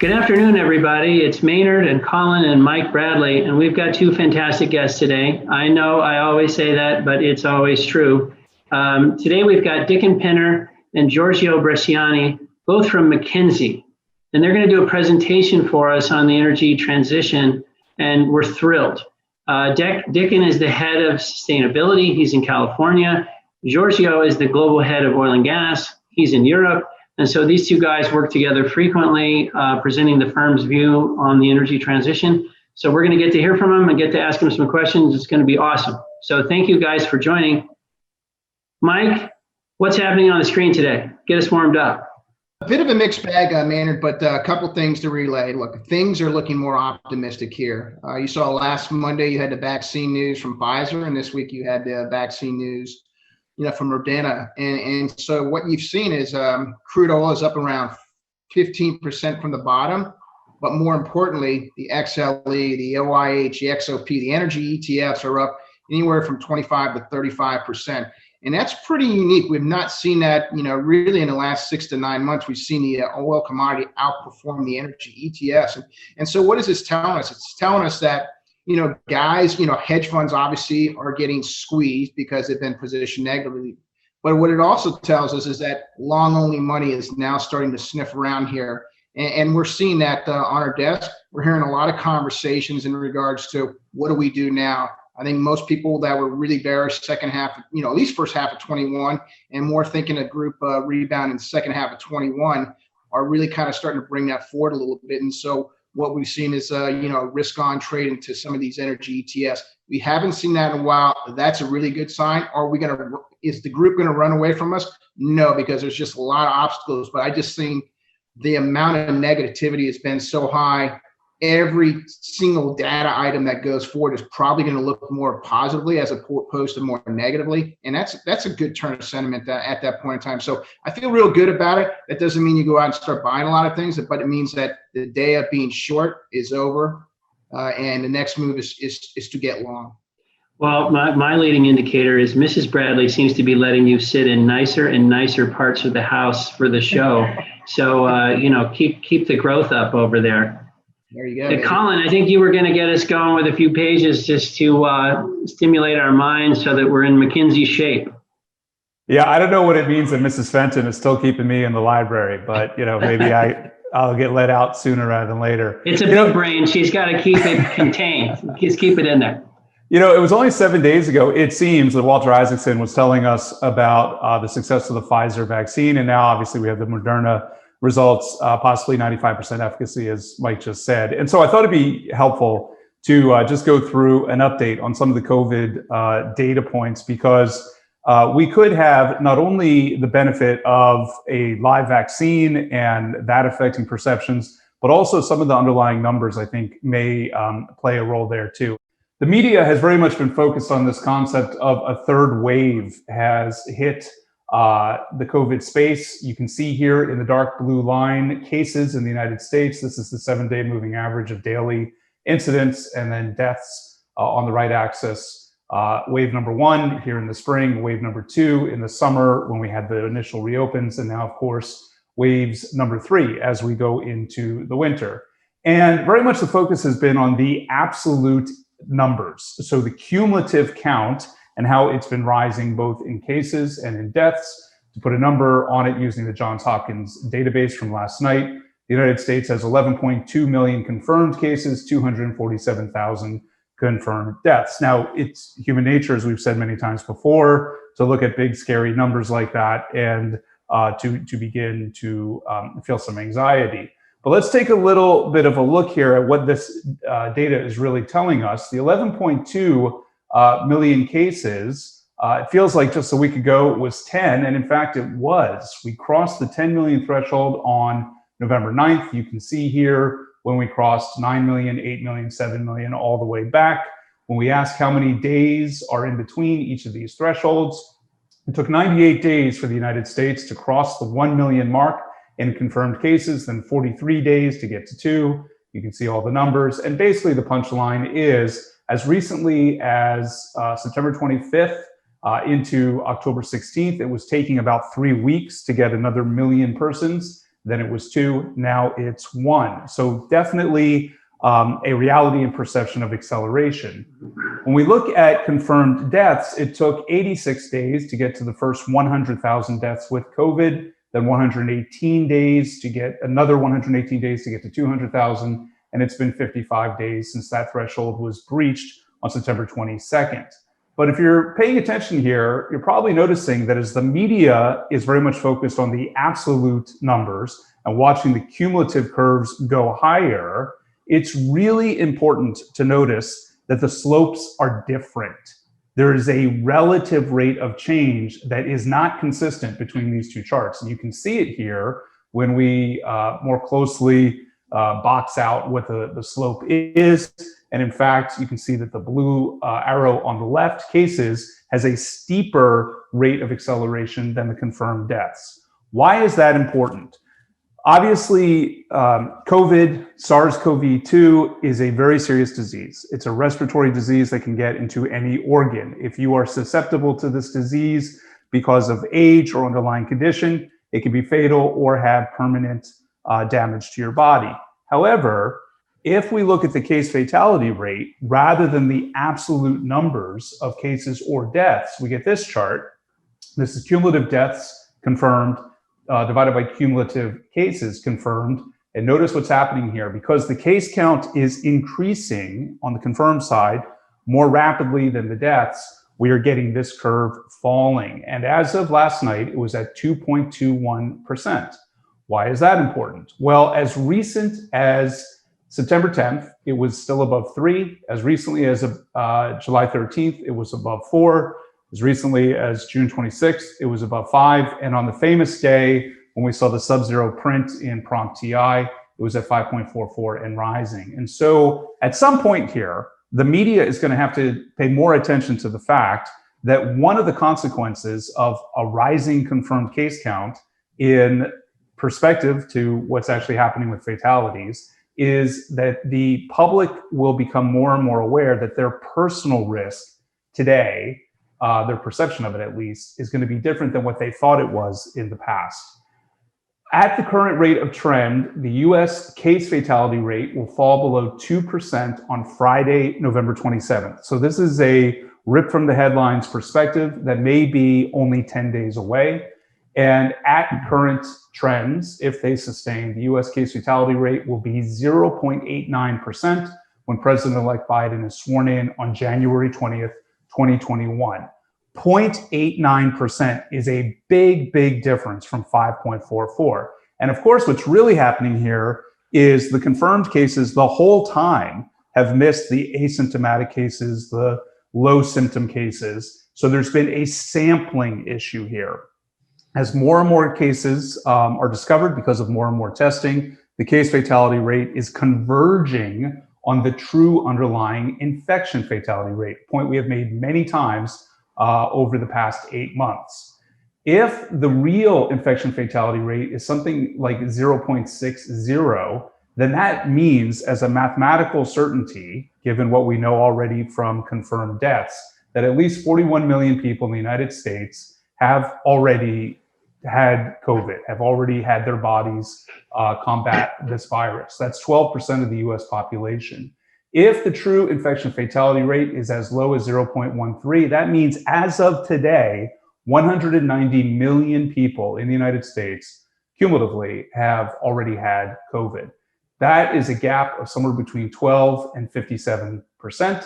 Good afternoon, everybody. It's Maynard and Colin and Mike Bradley, and we've got two fantastic guests today. I know I always say that, but it's always true. Today we've got Dickon and Giorgio Bresciani, both from McKinsey, and they're going to do a presentation for us on the energy transition, and we're thrilled. Dickon is the head of sustainability. He's in California. Giorgio is the global head of oil and gas. He's in Europe. And so these two guys work together frequently, presenting the firm's view on the energy transition. So we're going to get to hear from them and get to ask them some questions. It's going to be awesome. So thank you guys for joining. Mike, what's happening on the screen today? Get us warmed up. A bit of a mixed bag, Maynard, but a couple things to relay. Look, things are looking more optimistic here. You saw last Monday you had the vaccine news from Pfizer, and this week you had the vaccine news from Moderna. And so what you've seen is crude oil is up around 15% from the bottom, but more importantly, the XLE, the OIH, the XOP, the energy ETFs are up anywhere from 25 to 35%. And that's pretty unique. We've not seen that, really in the last 6 to 9 months. We've seen the oil commodity outperform the energy ETFs. And so what is this telling us? It's telling us that guys, hedge funds obviously are getting squeezed because they've been positioned negatively. But what it also tells us is that long only money is now starting to sniff around here. And we're seeing that on our desk. We're hearing a lot of conversations in regards to what do we do now? I think most people that were really bearish second half, at least first half of 21 and more thinking a group rebound in the second half of 21 are really kind of starting to bring that forward a little bit. And so what we've seen is, risk on trade into some of these energy ETFs. We haven't seen that in a while. That's a really good sign. Is the group going to run away from us? No, because there's just a lot of obstacles. But I just think the amount of negativity has been so high. Every single data item that goes forward is probably going to look more positively as opposed to more negatively. And that's a good turn of sentiment at that point in time. So I feel real good about it. That doesn't mean you go out and start buying a lot of things, but it means that the day of being short is over. And the next move is to get long. Well, my leading indicator is Mrs. Bradley seems to be letting you sit in nicer and nicer parts of the house for the show. So, keep the growth up over there. There you go. Colin, I think you were going to get us going with a few pages just to stimulate our minds so that we're in McKinsey shape. Yeah, I don't know what it means that Mrs. Fenton is still keeping me in the library, but maybe I'll get let out sooner rather than later. It's a big brain. She's got to keep it contained. Just keep it in there. It was only 7 days ago, it seems, that Walter Isaacson was telling us about the success of the Pfizer vaccine. And now, obviously, we have the Moderna results, possibly 95% efficacy, as Mike just said. And so I thought it'd be helpful to just go through an update on some of the COVID data points, because we could have not only the benefit of a live vaccine and that affecting perceptions, but also some of the underlying numbers, I think, may play a role there too. The media has very much been focused on this concept of a third wave has hit the COVID space. You can see here in the dark blue line cases in the United States. This is the 7-day moving average of daily incidents, and then deaths on the right axis. Wave number 1 here in the spring, wave number 2 in the summer when we had the initial reopens, and now, of course, waves number 3 as we go into the winter. And very much the focus has been on the absolute numbers. So the cumulative count and how it's been rising both in cases and in deaths. To put a number on it using the Johns Hopkins database from last night, the United States has 11.2 million confirmed cases, 247,000 confirmed deaths. Now, it's human nature, as we've said many times before, to look at big, scary numbers like that and to begin to feel some anxiety. But let's take a little bit of a look here at what this data is really telling us. The 11.2 million cases, it feels like just a week ago it was 10, and in fact it was. We crossed the 10 million threshold on November 9th. You can see here when we crossed 9 million, 8 million, 7 million, all the way back. When we ask how many days are in between each of these thresholds, it took 98 days for the United States to cross the 1 million mark in confirmed cases, then 43 days to get to 2. You can see all the numbers, and basically the punchline is, as recently as September 25th into October 16th, it was taking about 3 weeks to get another million persons then it was 2, now it's 1. So definitely a reality and perception of acceleration. When we look at confirmed deaths, it took 86 days to get to the first 100,000 deaths with COVID, then 118 days to get another 118 days to get to 200,000, and it's been 55 days since that threshold was breached on September 22nd. But if you're paying attention here, you're probably noticing that as the media is very much focused on the absolute numbers and watching the cumulative curves go higher, it's really important to notice that the slopes are different. There is a relative rate of change that is not consistent between these two charts. And you can see it here when we more closely box out what the slope is. And in fact, you can see that the blue arrow on the left, cases, has a steeper rate of acceleration than the confirmed deaths. Why is that important? Obviously, COVID, SARS-CoV-2 is a very serious disease. It's a respiratory disease that can get into any organ. If you are susceptible to this disease because of age or underlying condition, it can be fatal or have permanent damage to your body. However, if we look at the case fatality rate, rather than the absolute numbers of cases or deaths, we get this chart. This is cumulative deaths confirmed divided by cumulative cases confirmed. And notice what's happening here. Because the case count is increasing on the confirmed side more rapidly than the deaths, we are getting this curve falling. And as of last night, it was at 2.21%. Why is that important? Well, as recent as September 10th, it was still above 3. As recently as July 13th, it was above 4. As recently as June 26th, it was above 5. And on the famous day when we saw the sub-zero print in prompt TI, it was at 5.44 and rising. And so at some point here, the media is going to have to pay more attention to the fact that one of the consequences of a rising confirmed case count in perspective to what's actually happening with fatalities is that the public will become more and more aware that their personal risk today, their perception of it at least, is going to be different than what they thought it was in the past. At the current rate of trend, the US case fatality rate will fall below 2% on Friday, November 27th. So this is a rip from the headlines perspective that may be only 10 days away. And at current trends, if they sustain, the US case fatality rate will be 0.89% when President-elect Biden is sworn in on January 20th, 2021. 0.89% is a big, big difference from 5.44. And of course, what's really happening here is the confirmed cases the whole time have missed the asymptomatic cases, the low symptom cases. So there's been a sampling issue here. As more and more cases are discovered because of more and more testing, the case fatality rate is converging on the true underlying infection fatality rate, a point we have made many times over the past 8 months. If the real infection fatality rate is something like 0.60, then that means, as a mathematical certainty, given what we know already from confirmed deaths, that at least 41 million people in the United States have already had COVID, have already had their bodies combat this virus. That's 12% of the US population. If the true infection fatality rate is as low as 0.13, that means as of today, 190 million people in the United States cumulatively have already had COVID. That is a gap of somewhere between 12 and 57%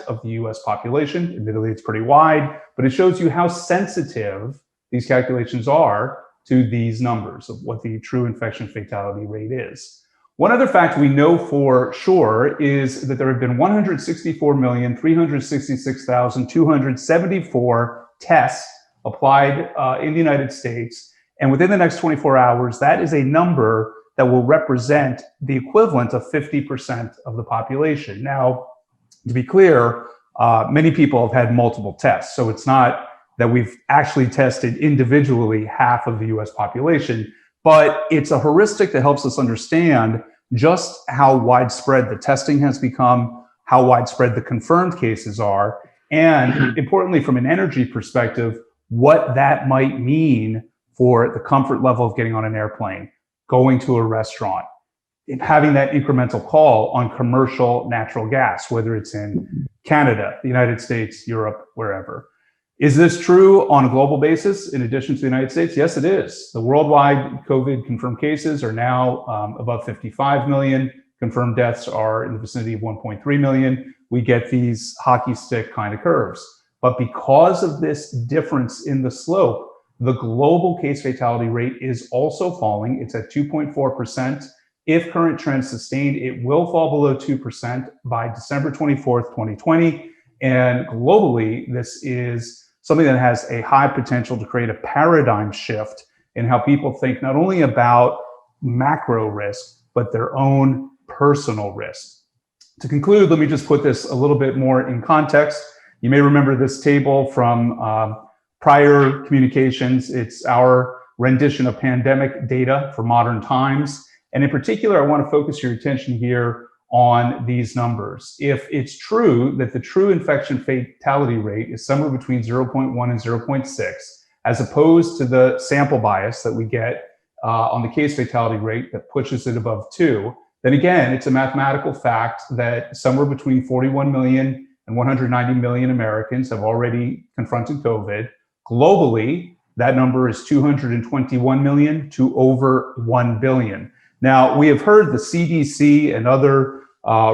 of the US population. Admittedly, it's pretty wide, but it shows you how sensitive these calculations are to these numbers of what the true infection fatality rate is. One other fact we know for sure is that there have been 164,366,274 tests applied in the United States. And within the next 24 hours, that is a number that will represent the equivalent of 50% of the population. Now, to be clear, many people have had multiple tests. So it's not that we've actually tested individually half of the US population, but it's a heuristic that helps us understand just how widespread the testing has become, how widespread the confirmed cases are, and importantly, from an energy perspective, what that might mean for the comfort level of getting on an airplane. going to a restaurant, and having that incremental call on commercial natural gas, whether it's in Canada, the United States, Europe, wherever. Is this true on a global basis in addition to the United States? Yes, it is. The worldwide COVID confirmed cases are now above 55 million. Confirmed deaths are in the vicinity of 1.3 million. We get these hockey stick kind of curves. But because of this difference in the slope, the global case fatality rate is also falling. It's at 2.4%. If current trends sustained, it will fall below 2% by December 24th, 2020. And globally, this is something that has a high potential to create a paradigm shift in how people think not only about macro risk, but their own personal risk. To conclude, let me just put this a little bit more in context. You may remember this table from prior communications. It's our rendition of pandemic data for modern times. And in particular, I want to focus your attention here on these numbers. If it's true that the true infection fatality rate is somewhere between 0.1 and 0.6, as opposed to the sample bias that we get on the case fatality rate that pushes it above 2, then again, it's a mathematical fact that somewhere between 41 million and 190 million Americans have already confronted COVID. Globally, that number is 221 million to over 1 billion. Now, we have heard the CDC and other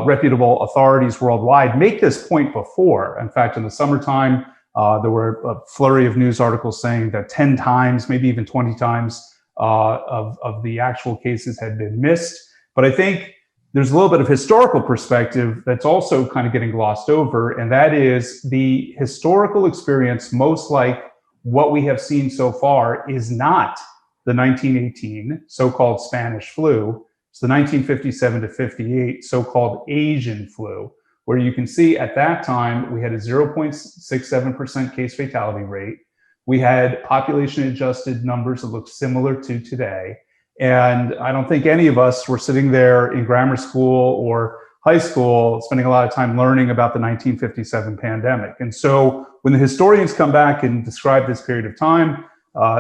reputable authorities worldwide make this point before. In fact, in the summertime, there were a flurry of news articles saying that 10 times, maybe even 20 times of the actual cases had been missed. But I think there's a little bit of historical perspective that's also kind of getting glossed over, and that is the historical experience, most like what we have seen so far, is not the 1918 so-called Spanish flu. It's the 1957 to 58 so-called Asian flu, where you can see at that time we had a 0.67% case fatality rate. We had population adjusted numbers that looked similar to today. And I don't think any of us were sitting there in grammar school or high school spending a lot of time learning about the 1957 pandemic. And so when the historians come back and describe this period of time,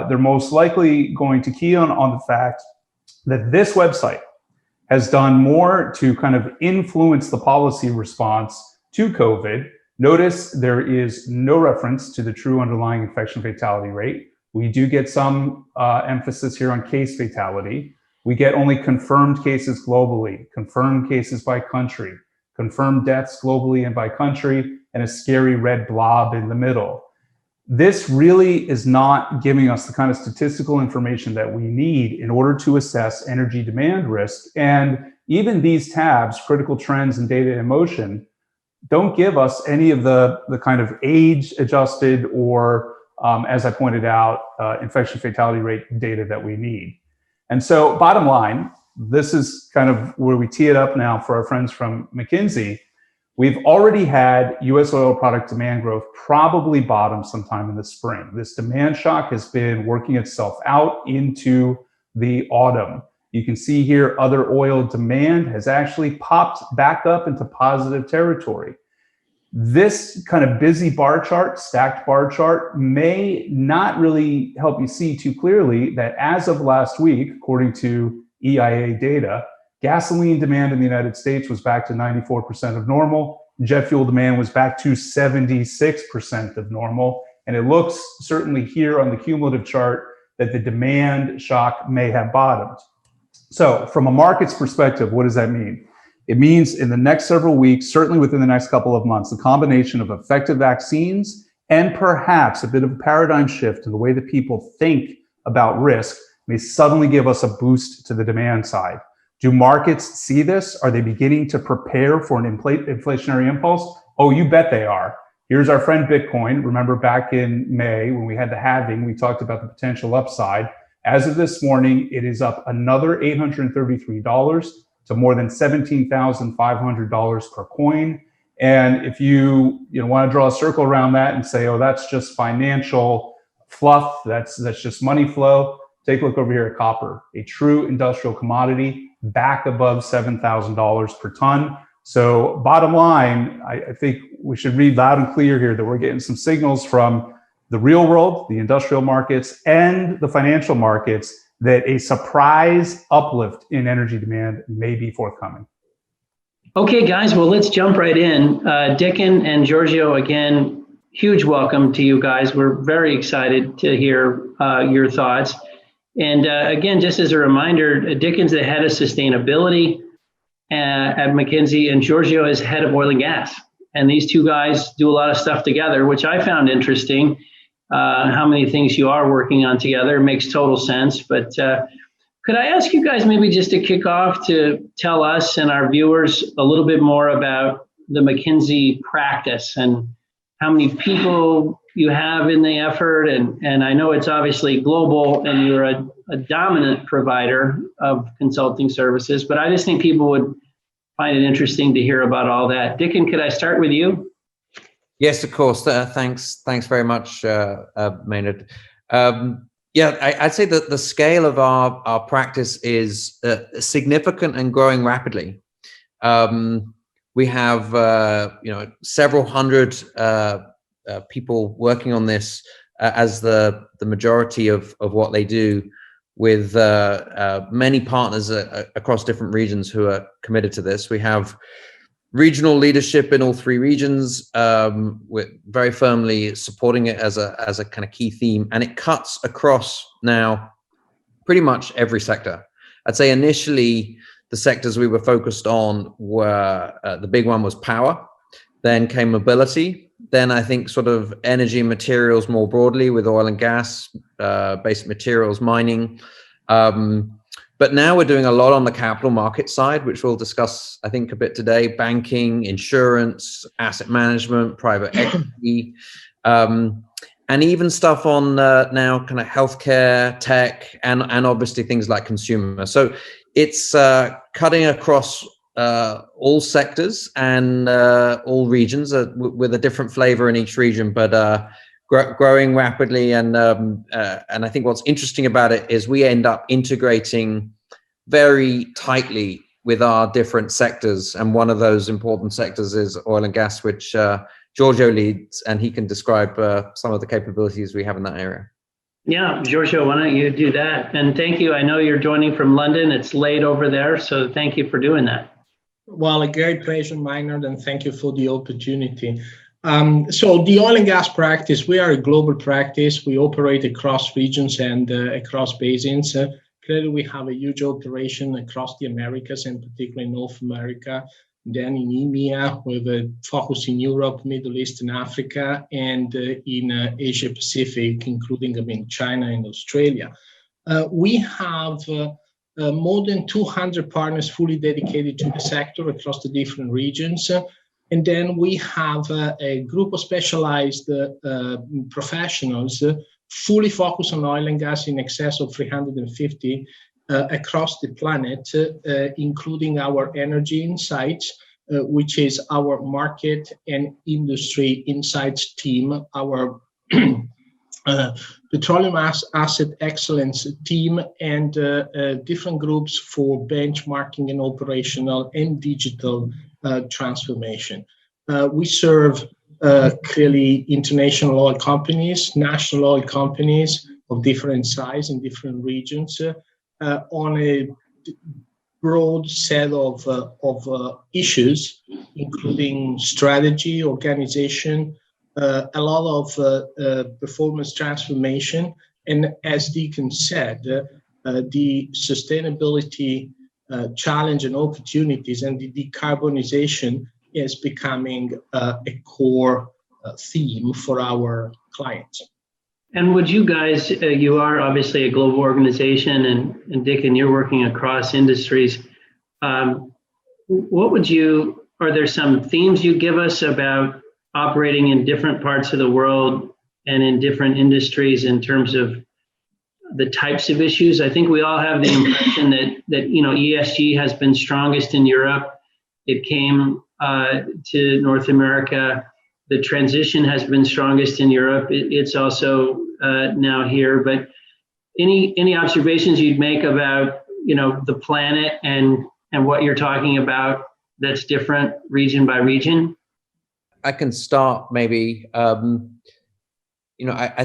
they're most likely going to key on the fact that this website has done more to kind of influence the policy response to COVID. Notice there is no reference to the true underlying infection fatality rate. We do get some emphasis here on case fatality. We get only confirmed cases globally, confirmed cases by country, confirmed deaths globally and by country, and a scary red blob in the middle. This really is not giving us the kind of statistical information that we need in order to assess energy demand risk. And even these tabs, critical trends and data in motion, don't give us any of the kind of age adjusted or, as I pointed out, infection fatality rate data that we need. And so bottom line, this is kind of where we tee it up now for our friends from McKinsey. We've already had U.S. oil product demand growth probably bottom sometime in the spring. This demand shock has been working itself out into the autumn. You can see here other oil demand has actually popped back up into positive territory. This kind of busy bar chart, stacked bar chart, may not really help you see too clearly that as of last week, according to EIA data, gasoline demand in the United States was back to 94% of normal. Jet fuel demand was back to 76% of normal. And it looks certainly here on the cumulative chart that the demand shock may have bottomed. So from a market's perspective, what does that mean? It means in the next several weeks, certainly within the next couple of months, the combination of effective vaccines and perhaps a bit of a paradigm shift in the way that people think about risk may suddenly give us a boost to the demand side. Do markets see this? Are they beginning to prepare for an inflationary impulse? Oh, you bet they are. Here's our friend Bitcoin. Remember back in May when we had the halving, we talked about the potential upside. As of this morning, it is up another $833 to more than $17,500 per coin. And if you want to draw a circle around that and say, oh, that's just financial fluff, that's just money flow, take a look over here at copper, a true industrial commodity, back above $7,000 per ton. So bottom line, I think we should read loud and clear here that we're getting some signals from the real world, the industrial markets, and the financial markets that a surprise uplift in energy demand may be forthcoming. Okay, guys, well, let's jump right in. Dickon and Giorgio, again, huge welcome to you guys. We're very excited to hear your thoughts. And again, just as a reminder, Dickon's the head of sustainability at McKinsey, and Giorgio is head of oil and gas. And these two guys do a lot of stuff together, which I found interesting. How many things you are working on together makes total sense. But could I ask you guys maybe just to kick off to tell us and our viewers a little bit more about the McKinsey practice and how many people you have in the effort? And I know it's obviously global and you're a dominant provider of consulting services, but I just think people would find it interesting to hear about all that. Dickon, could I start with you? Yes, of course. Thanks very much, Maynard. I'd say that the scale of our practice is significant and growing rapidly. We have several hundred people working on this as the majority of what they do, with many partners across different regions who are committed to this. We have regional leadership in all three regions. We're very firmly supporting it as a kind of key theme, and it cuts across now pretty much every sector. I'd say initially the sectors we were focused on were the big one was power, then came mobility, then I think sort of energy and materials more broadly with oil and gas, basic materials, mining. But now we're doing a lot on the capital market side, which we'll discuss, I think, a bit today: banking, insurance, asset management, private equity, and even stuff on now kind of healthcare, tech, and obviously things like consumer. So it's cutting across all sectors and all regions with a different flavor in each region, but growing rapidly. And I think what's interesting about it is we end up integrating very tightly with our different sectors. And one of those important sectors is oil and gas, which Giorgio leads, and he can describe some of the capabilities we have in that area. Yeah, Giorgio, why don't you do that? And thank you. I know you're joining from London. It's late over there, so thank you for doing that. Well, a great pleasure, Maynard, and thank you for the opportunity. So the oil and gas practice, we are a global practice. We operate across regions and across basins. Clearly, we have a huge operation across the Americas, and particularly North America. Then in EMEA, with a focus in Europe, Middle East, and Africa, and in Asia Pacific, including China and Australia. We have more than 200 partners fully dedicated to the sector across the different regions. And then we have a group of specialized professionals fully focused on oil and gas in excess of 350 across the planet, including our energy insights, which is our market and industry insights team, our petroleum asset excellence team, and different groups for benchmarking and operational and digital transformation. We serve clearly international oil companies, national oil companies of different size in different regions on a broad set of issues, including strategy, organization, a lot of performance transformation, and as Dickon said, the sustainability challenge and opportunities and the decarbonization is becoming a core theme for our clients. And would you guys, you are obviously a global organization, and Dickon, you're working across industries. What would you, are there some themes you give us about operating in different parts of the world and in different industries in terms of the types of issues? I think we all have the impression that ESG has been strongest in Europe. It came to North America. The transition has been strongest in Europe. It's also now here. But any observations you'd make about the planet and what you're talking about that's different region by region? I can start maybe. I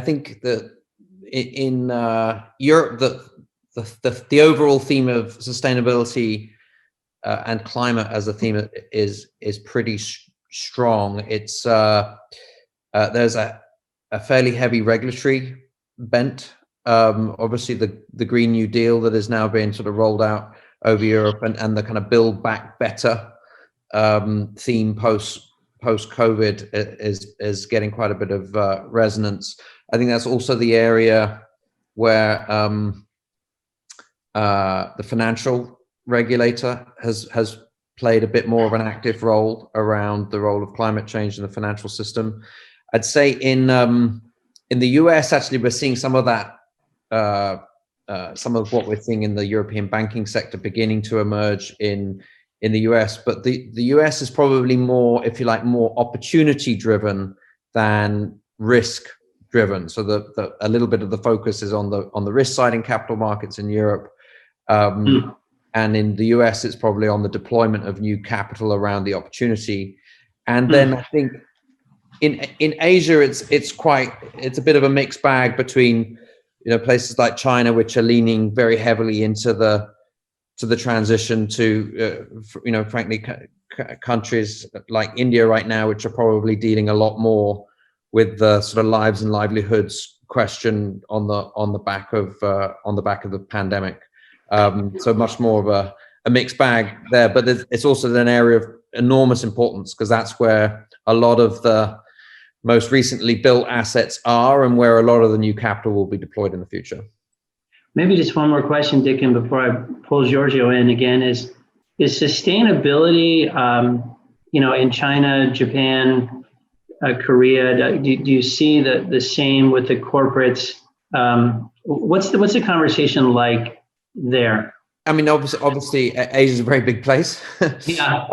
think that in Europe, the overall theme of sustainability and climate as a theme is pretty strong. It's there's a fairly heavy regulatory bent. Obviously, the Green New Deal that is now being sort of rolled out over Europe, and the kind of Build Back Better theme post COVID is getting quite a bit of resonance. I think that's also the area where the financial regulator has played a bit more of an active role around the role of climate change in the financial system. I'd say in the US, actually, we're seeing some of that, some of what we're seeing in the European banking sector beginning to emerge in the US, but the US is probably more, if you like, more opportunity driven than risk driven. So a little bit of the focus is on the risk side in capital markets in Europe. And in the US, it's probably on the deployment of new capital around the opportunity. And then I think in Asia, it's a bit of a mixed bag between, places like China, which are leaning very heavily into the transition to, frankly, countries like India right now, which are probably dealing a lot more with the sort of lives and livelihoods question on the back of the pandemic. So much more of a mixed bag there, but it's also an area of enormous importance, because that's where a lot of the most recently built assets are, and where a lot of the new capital will be deployed in the future. Maybe just one more question, Dickon, before I pull Giorgio in again, is sustainability, in China, Japan, Korea, do you see the same with the corporates? What's the conversation like there? I mean, obviously Asia is a very big place. Yeah.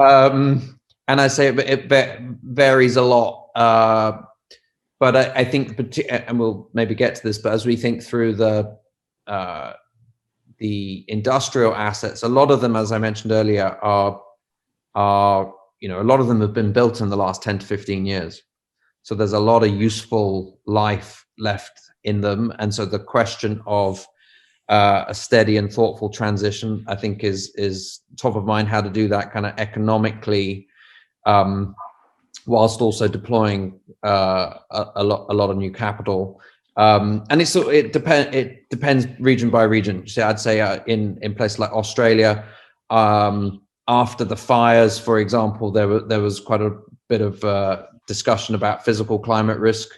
And I say it varies a lot. But I think, and we'll maybe get to this, but as we think through the industrial assets, a lot of them, as I mentioned earlier, are a lot of them have been built in the last 10 to 15 years. So there's a lot of useful life left in them. And so the question of a steady and thoughtful transition, I think, is top of mind, how to do that kind of economically, whilst also deploying a lot of new capital. And it depends region by region. So I'd say in places like Australia, after the fires, for example, there was quite a bit of discussion about physical climate risk.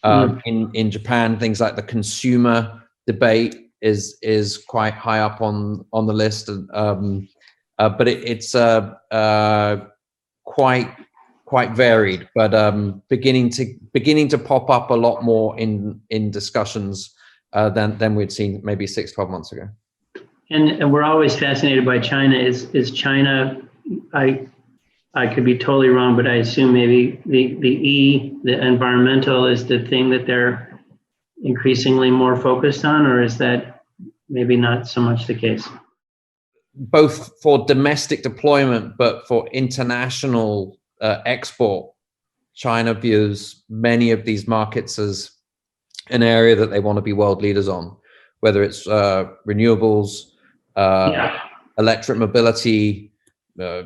In Japan, things like the consumer debate is quite high up on the list, but it's quite varied, but beginning to pop up a lot more in discussions than we'd seen maybe 6-12 months ago. And we're always fascinated by China. Is China, I could be totally wrong, but I assume maybe the environmental is the thing that they're increasingly more focused on, or is that maybe not so much the case? Both for domestic deployment, but for international export, China views many of these markets as an area that they want to be world leaders on, whether it's renewables, electric mobility,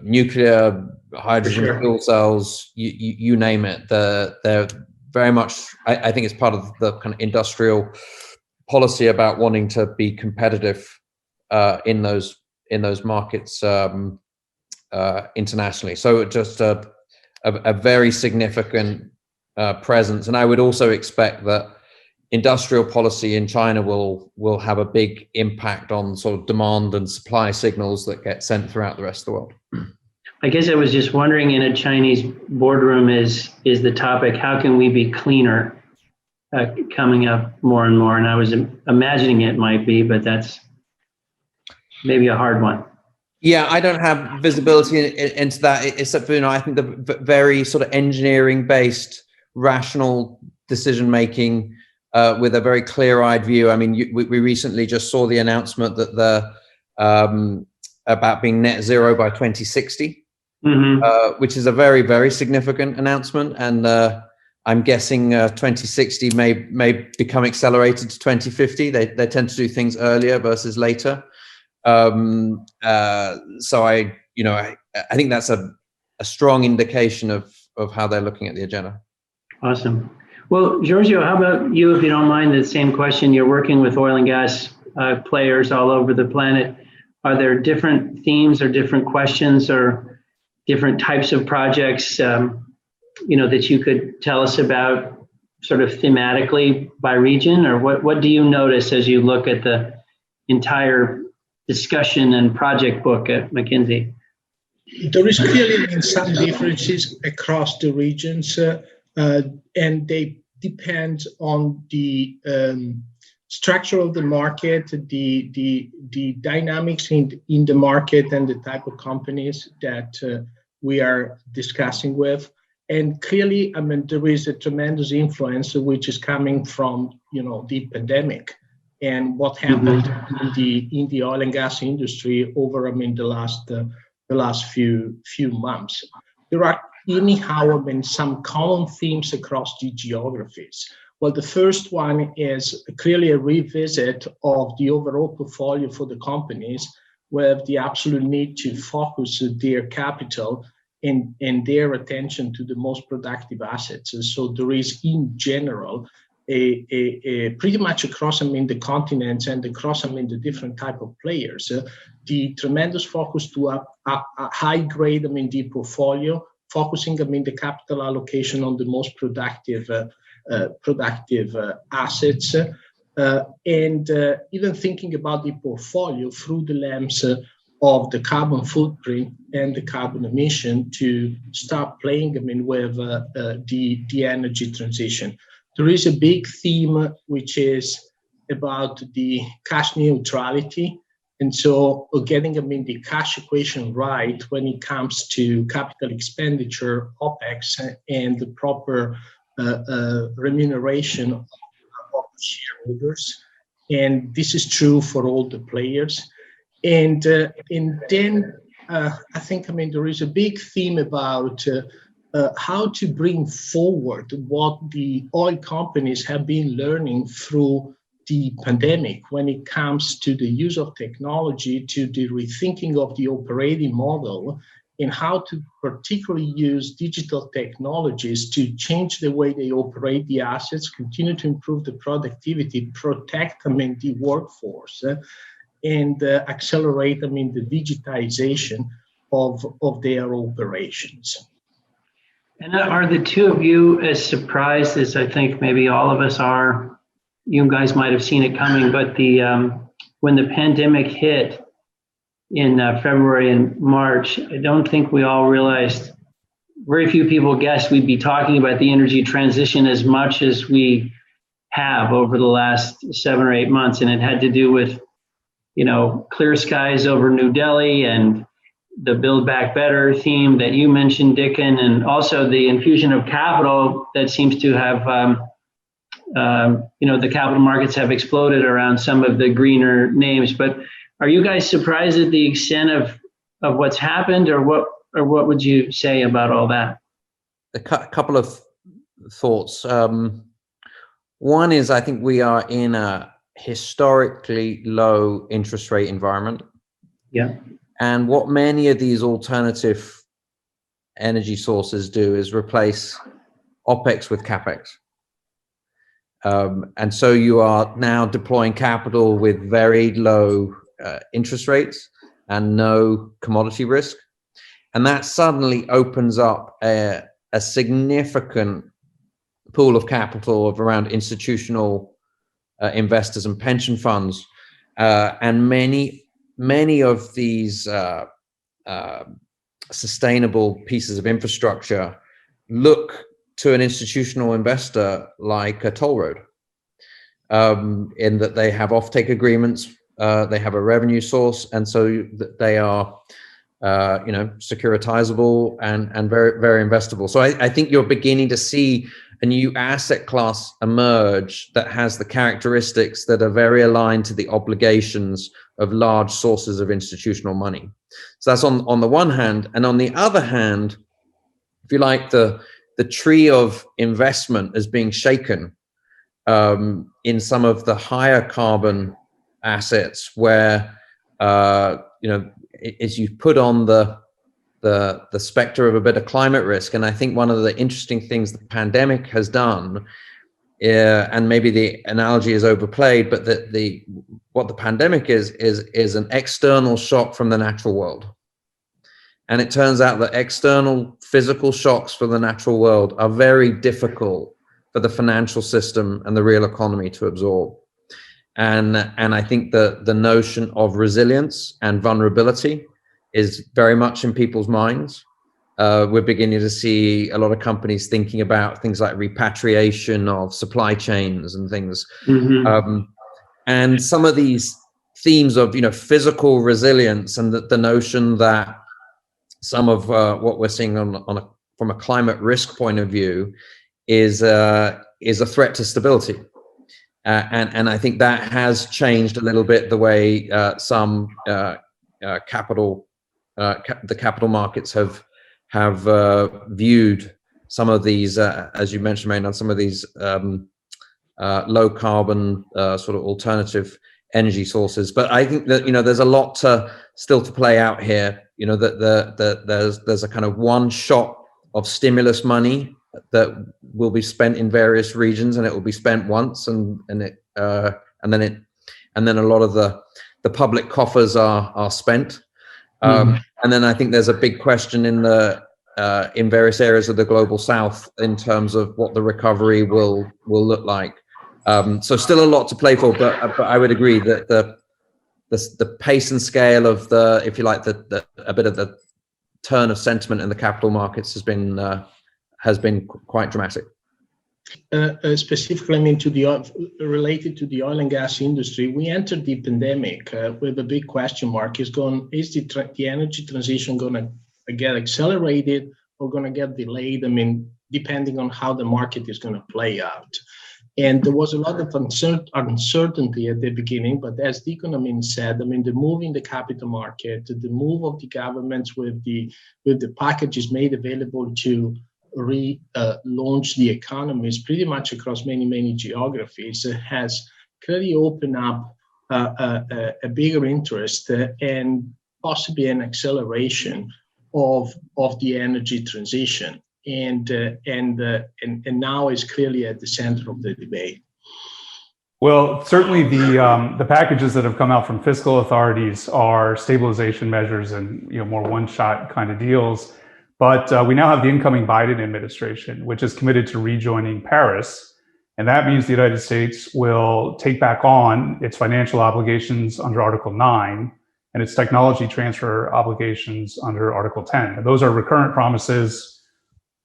nuclear, hydrogen fuel cells, you name it. They're very much, I think it's part of the kind of industrial policy about wanting to be competitive in those markets internationally. So just a very significant presence. And I would also expect that industrial policy in China will have a big impact on sort of demand and supply signals that get sent throughout the rest of the world. I guess I was just wondering, in a Chinese boardroom is the topic, how can we be cleaner, coming up more and more? And I was imagining it might be, but that's maybe a hard one. Yeah, I don't have visibility into that, except for, I think the very sort of engineering-based, rational decision-making with a very clear-eyed view. I mean, we recently just saw the announcement that about being net zero by 2060, which is a very, very significant announcement. And I'm guessing 2060 may become accelerated to 2050. They tend to do things earlier versus later. So I think that's a strong indication of how they're looking at the agenda. Awesome. Well, Giorgio, how about you, if you don't mind, the same question. You're working with oil and gas players all over the planet. Are there different themes or different questions or different types of projects, that you could tell us about sort of thematically by region? Or what do you notice as you look at the entire discussion and project book at McKinsey? There is clearly some differences across the regions, and they depend on the structure of the market, the dynamics in the market, and the type of companies that we are discussing with. And clearly, there is a tremendous influence which is coming from the pandemic and what happened in the oil and gas industry over the last few months. There are anyhow some common themes across the geographies. Well, the first one is clearly a revisit of the overall portfolio for the companies, with the absolute need to focus their capital and their attention to the most productive assets. And so there is, in general, a pretty much across the continents and across the different type of players, the tremendous focus to high grade the portfolio, focusing the capital allocation on the most productive assets, and even thinking about the portfolio through the lens of the carbon footprint and the carbon emission to start playing with the energy transition. There is a big theme which is about the cash neutrality, and so getting the cash equation right when it comes to capital expenditure, OPEX, and the proper remuneration of shareholders. And this is true for all the players. And then I think there is a big theme about how to bring forward what the oil companies have been learning through the pandemic when it comes to the use of technology, to the rethinking of the operating model, and how to particularly use digital technologies to change the way they operate the assets, continue to improve the productivity, protect the workforce, and accelerate the digitization of their operations. And are the two of you as surprised as I think maybe all of us are? You guys might have seen it coming, but when the pandemic hit in February and March, I don't think we all realized, very few people guessed we'd be talking about the energy transition as much as we have over the last 7 or 8 months. And it had to do with, clear skies over New Delhi and the Build Back Better theme that you mentioned, Dickon, and also the infusion of capital that seems to have, the capital markets have exploded around some of the greener names. But are you guys surprised at the extent of what's happened, or what would you say about all that? A couple of thoughts. One is, I think we are in a historically low interest rate environment. Yeah. And what many of these alternative energy sources do is replace OPEX with CAPEX. And so you are now deploying capital with very low interest rates and no commodity risk. And that suddenly opens up a significant pool of capital of around institutional investors and pension funds. And many of these sustainable pieces of infrastructure look to an institutional investor like a toll road, in that they have offtake agreements, they have a revenue source, and so they are, securitizable and very, very investable. So I think you're beginning to see a new asset class emerge that has the characteristics that are very aligned to the obligations of large sources of institutional money. So that's on the one hand, and on the other hand, if you like, the the tree of investment is being shaken in some of the higher carbon assets, where as you put on the specter of a bit of climate risk. And I think one of the interesting things the pandemic has done, and maybe the analogy is overplayed, but what the pandemic is an external shock from the natural world. And it turns out that external physical shocks from the natural world are very difficult for the financial system and the real economy to absorb. And I think the notion of resilience and vulnerability is very much in people's minds. We're beginning to see a lot of companies thinking about things like repatriation of supply chains and things. Mm-hmm. And some of these themes of physical resilience, and the notion that some of what we're seeing from a climate risk point of view is a threat to stability. And I think that has changed a little bit the way some the capital markets have viewed some of these, as you mentioned, Maynard, some of these low carbon sort of alternative energy sources. But I think that there's a lot still to play out here. That there's a kind of one shot of stimulus money that will be spent in various regions, and it will be spent once, and then a lot of the public coffers are spent. And then I think there's a big question in various areas of the global south in terms of what the recovery will look like. So still a lot to play for, but I would agree that the pace and scale of if you like, a bit of the turn of sentiment in the capital markets has been quite dramatic. Specifically, related to the oil and gas industry, we entered the pandemic with a big question mark. Is the energy transition going to get accelerated or going to get delayed? Depending on how the market is going to play out. And there was a lot of uncertainty at the beginning, but as Dickon said, the move in the capital market, the move of the governments with the packages made available to launch the economies pretty much across many geographies has clearly opened up a bigger interest and possibly an acceleration of the energy transition. And now is clearly at the center of the debate. Well, certainly the packages that have come out from fiscal authorities are stabilization measures and more one-shot kind of deals. But we now have the incoming Biden administration, which is committed to rejoining Paris, and that means the United States will take back on its financial obligations under Article 9 and its technology transfer obligations under Article 10. And those are recurrent promises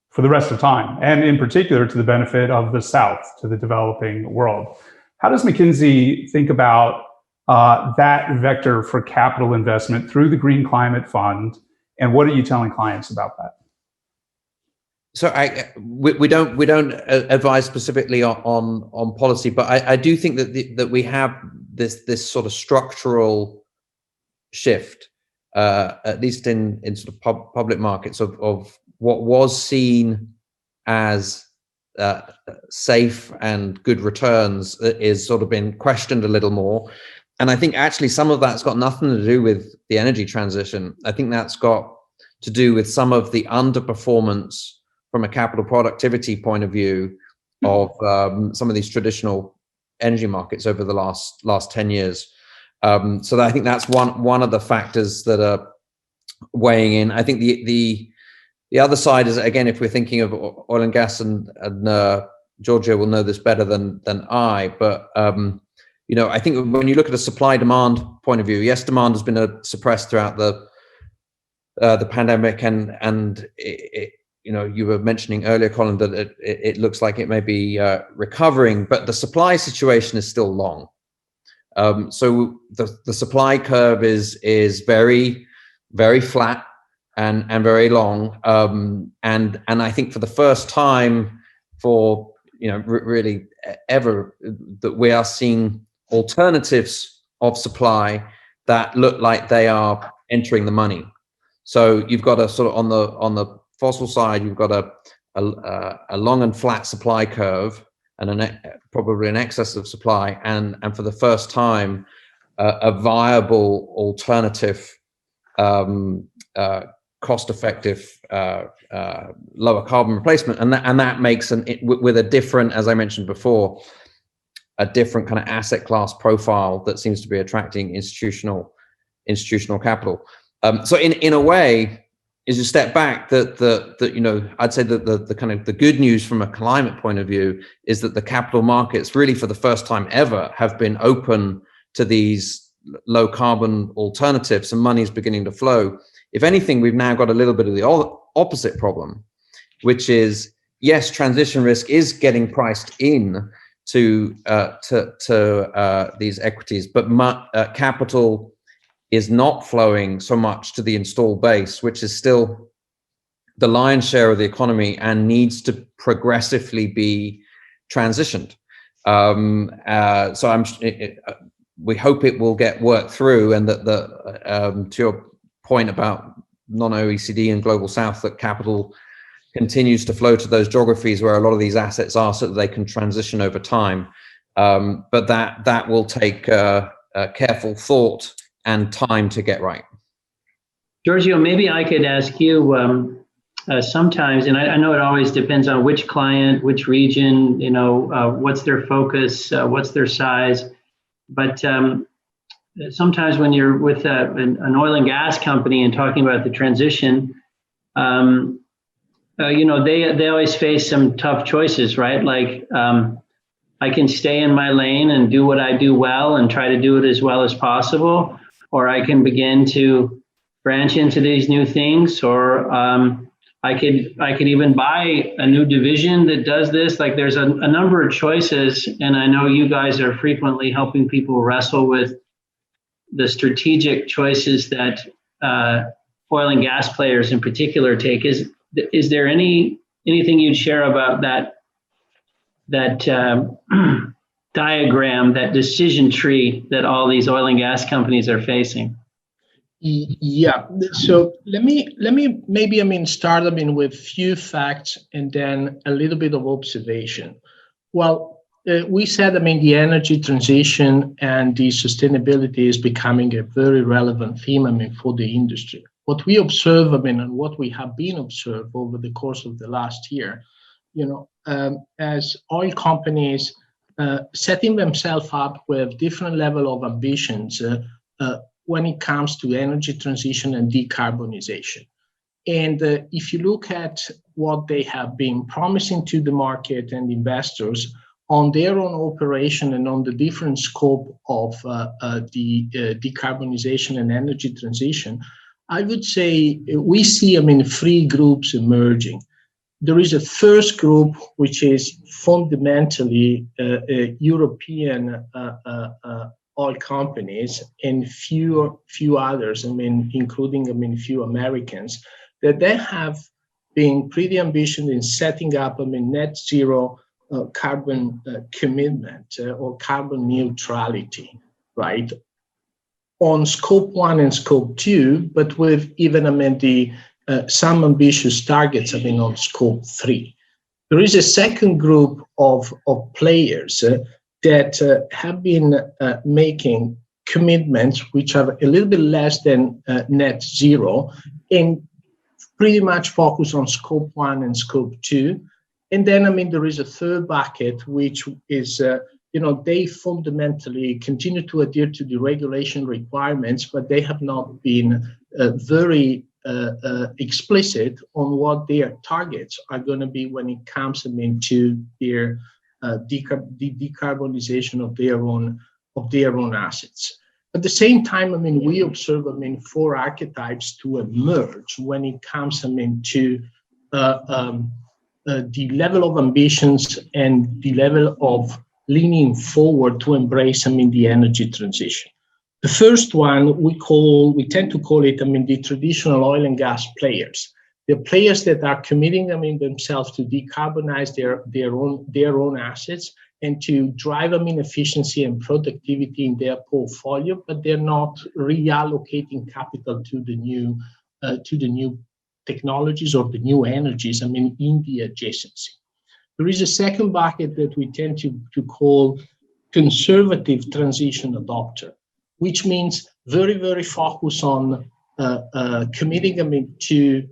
for the rest of time, and in particular to the benefit of the South, to the developing world. How does McKinsey think about that vector for capital investment through the Green Climate Fund, and what are you telling clients about that? So we don't advise specifically on policy, but I do think that we have this sort of structural shift, at least in sort of public markets, of what was seen as safe and good returns is sort of been questioned a little more. And I think actually some of that's got nothing to do with the energy transition. I think that's got to do with some of the underperformance from a capital productivity point of view of some of these traditional energy markets over the last 10 years. So I think that's one of the factors that are weighing in. I think the other side is, again, if we're thinking of oil and gas, and Giorgio will know this better than I, but I think when you look at a supply-demand point of view, yes, demand has been suppressed throughout the pandemic, and you were mentioning earlier, Colin, that it looks like it may be recovering, but the supply situation is still long. So the supply curve is very, very flat and very long, and I think for the first time for really ever, that we are seeing alternatives of supply that look like they are entering the money. So you've got a sort of on the fossil side, you've got a long and flat supply curve and probably an excess of supply, and for the first time, a viable alternative, cost-effective, lower carbon replacement, and that makes with a different, as I mentioned before, a different kind of asset class profile that seems to be attracting institutional capital. So in a way, as you step back, that I'd say that the kind of the good news from a climate point of view is that the capital markets really, for the first time ever, have been open to these low carbon alternatives, and money is beginning to flow. If anything, we've now got a little bit of the opposite problem, which is, yes, transition risk is getting priced in to these equities, but capital is not flowing so much to the installed base, which is still the lion's share of the economy and needs to progressively be transitioned. So we hope it will get worked through, and that to your point about non-OECD and global South, that capital continues to flow to those geographies where a lot of these assets are, so that they can transition over time. But that will take careful thought and time to get right. Giorgio, maybe I could ask you, sometimes, and I know it always depends on which client, which region, what's their focus, what's their size, but sometimes when you're with an oil and gas company and talking about the transition, they always face some tough choices, right? Like, I can stay in my lane and do what I do well and try to do it as well as possible, or I can begin to branch into these new things, or I could even buy a new division that does this. Like, there's a number of choices, and I know you guys are frequently helping people wrestle with the strategic choices that oil and gas players in particular take. Is there anything you'd share about that diagram, that decision tree that all these oil and gas companies are facing? Yeah. So let me maybe start with few facts and then a little bit of observation. Well, we said the energy transition and the sustainability is becoming a very relevant theme for the industry. What we observe and what we have been observed over the course of the last year, as oil companies setting themselves up with different level of ambitions when it comes to energy transition and decarbonization. And if you look at what they have been promising to the market and investors on their own operation and on the different scope of the decarbonization and energy transition, I would say we see three groups emerging. There is a first group, which is fundamentally European oil companies and few others, including few Americans, that they have been pretty ambitious in setting up net zero carbon commitment or carbon neutrality, right? On scope 1 and scope 2, but with even some ambitious targets on scope 3. There is a second group of players that have been making commitments which are a little bit less than net zero and pretty much focus on scope 1 and scope 2. And then there is a third bucket, which is they fundamentally continue to adhere to the regulation requirements, but they have not been very explicit on what their targets are going to be when it comes to their decarbonization of their own assets. At the same time, we observe four archetypes to emerge when it comes to the level of ambitions and the level of leaning forward to embrace the energy transition. The first one we tend to call it the traditional oil and gas players. The players that are committing themselves to decarbonize their own assets and to drive efficiency and productivity in their portfolio, but they're not reallocating capital to the new technologies or the new energies, in the adjacency. There is a second bucket that we tend to call conservative transition adopter, which means very, very focused on committing to